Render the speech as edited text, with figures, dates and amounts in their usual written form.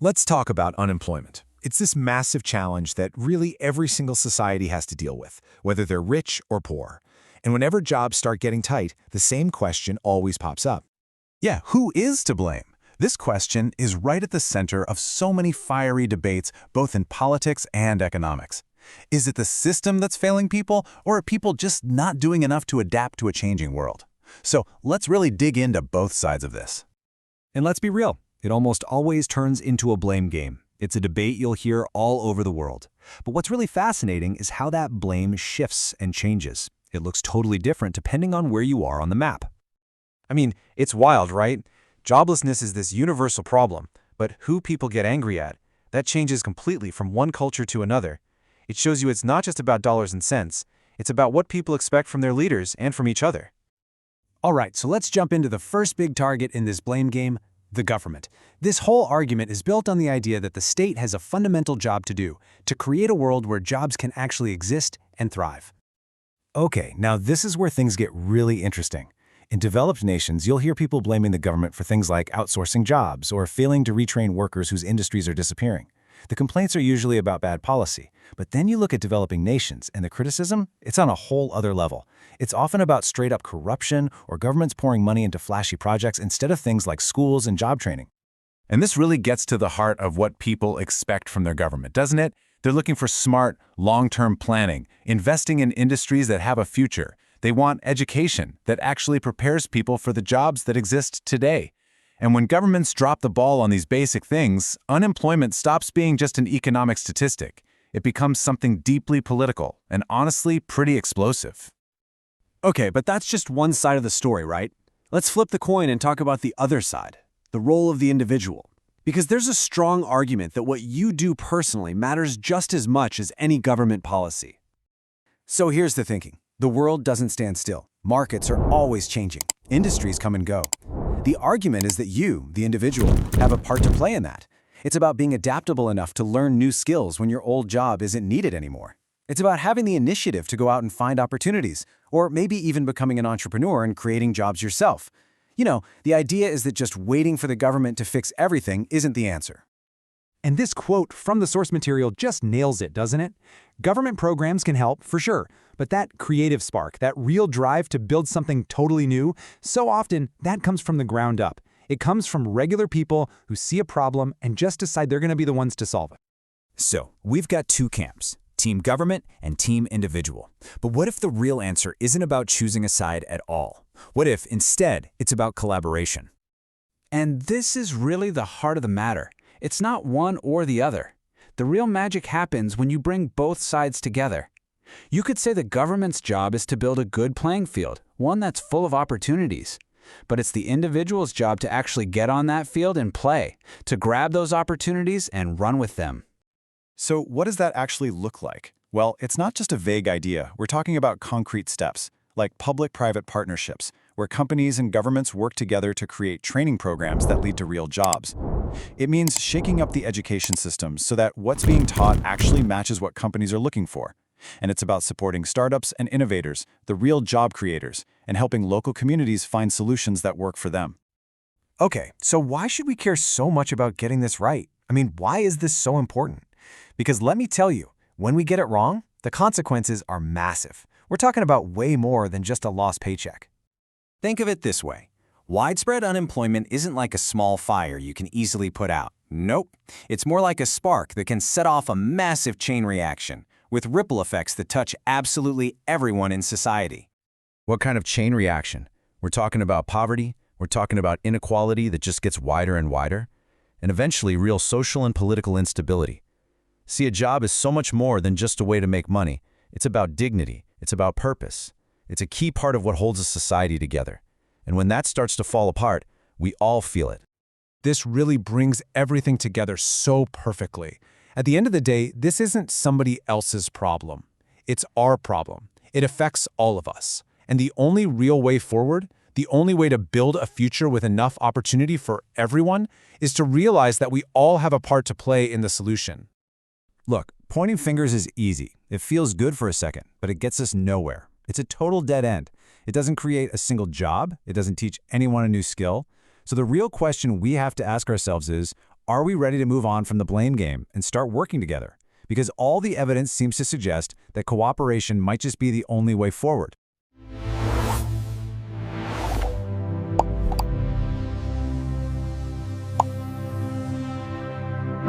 Let's talk about unemployment. It's this massive challenge that really every single society has to deal with, whether they're rich or poor. And whenever jobs start getting tight, the same question always pops up. Yeah, who is to blame? This question is right at the center of so many fiery debates, both in politics and economics. Is it the system that's failing people, or are people just not doing enough to adapt to a changing world? So let's really dig into both sides of this. And let's be real, it almost always turns into a blame game. It's a debate you'll hear all over the world. But what's really fascinating is how that blame shifts and changes. It looks totally different depending on where you are on the map. I mean, it's wild, right? Joblessness is this universal problem, but who people get angry at, that changes completely from one culture to another. It shows you it's not just about dollars and cents, it's about what people expect from their leaders and from each other. All right, so let's jump into the first big target in this blame game, the government. This whole argument is built on the idea that the state has a fundamental job to do, to create a world where jobs can actually exist and thrive. Okay, now this is where things get really interesting. In developed nations, you'll hear people blaming the government for things like outsourcing jobs or failing to retrain workers whose industries are disappearing. The complaints are usually about bad policy, but then you look at developing nations, and the criticism, it's on a whole other level. It's often about straight-up corruption or governments pouring money into flashy projects instead of things like schools and job training. And this really gets to the heart of what people expect from their government, doesn't it? They're looking for smart, long-term planning, investing in industries that have a future. They want education that actually prepares people for the jobs that exist today. And when governments drop the ball on these basic things, unemployment stops being just an economic statistic. It becomes something deeply political and honestly pretty explosive. Okay, but that's just one side of the story, right? Let's flip the coin and talk about the other side, the role of the individual. Because there's a strong argument that what you do personally matters just as much as any government policy. So here's the thinking. The world doesn't stand still. Markets are always changing. Industries come and go. The argument is that you, the individual, have a part to play in that. It's about being adaptable enough to learn new skills when your old job isn't needed anymore. It's about having the initiative to go out and find opportunities, or maybe even becoming an entrepreneur and creating jobs yourself. You know, the idea is that just waiting for the government to fix everything isn't the answer. And this quote from the source material just nails it, doesn't it? Government programs can help, for sure, but that creative spark, that real drive to build something totally new, so often that comes from the ground up. It comes from regular people who see a problem and just decide they're going to be the ones to solve it. So, we've got two camps, team government and team individual. But what if the real answer isn't about choosing a side at all? What if, instead, it's about collaboration? And this is really the heart of the matter. It's not one or the other. The real magic happens when you bring both sides together. You could say the government's job is to build a good playing field, one that's full of opportunities. But it's the individual's job to actually get on that field and play, to grab those opportunities and run with them. So what does that actually look like? Well, it's not just a vague idea. We're talking about concrete steps, like public-private partnerships, where companies and governments work together to create training programs that lead to real jobs. It means shaking up the education system so that what's being taught actually matches what companies are looking for. And it's about supporting startups and innovators, the real job creators, and helping local communities find solutions that work for them. Okay, so why should we care so much about getting this right? I mean, why is this so important? Because let me tell you, when we get it wrong, the consequences are massive. We're talking about way more than just a lost paycheck. Think of it this way. Widespread unemployment isn't like a small fire you can easily put out. Nope. It's more like a spark that can set off a massive chain reaction, with ripple effects that touch absolutely everyone in society. What kind of chain reaction? We're talking about poverty, we're talking about inequality that just gets wider and wider, and eventually real social and political instability. See, a job is so much more than just a way to make money. It's about dignity, it's about purpose. It's a key part of what holds a society together. And when that starts to fall apart, we all feel it. This really brings everything together so perfectly. At the end of the day, this isn't somebody else's problem. It's our problem. It affects all of us. And the only real way forward, the only way to build a future with enough opportunity for everyone, is to realize that we all have a part to play in the solution. Look, pointing fingers is easy. It feels good for a second, but it gets us nowhere. It's a total dead end. It doesn't create a single job. It doesn't teach anyone a new skill. So the real question we have to ask ourselves is, Are we ready to move on from the blame game and start working together? Because all the evidence seems to suggest that cooperation might just be the only way forward.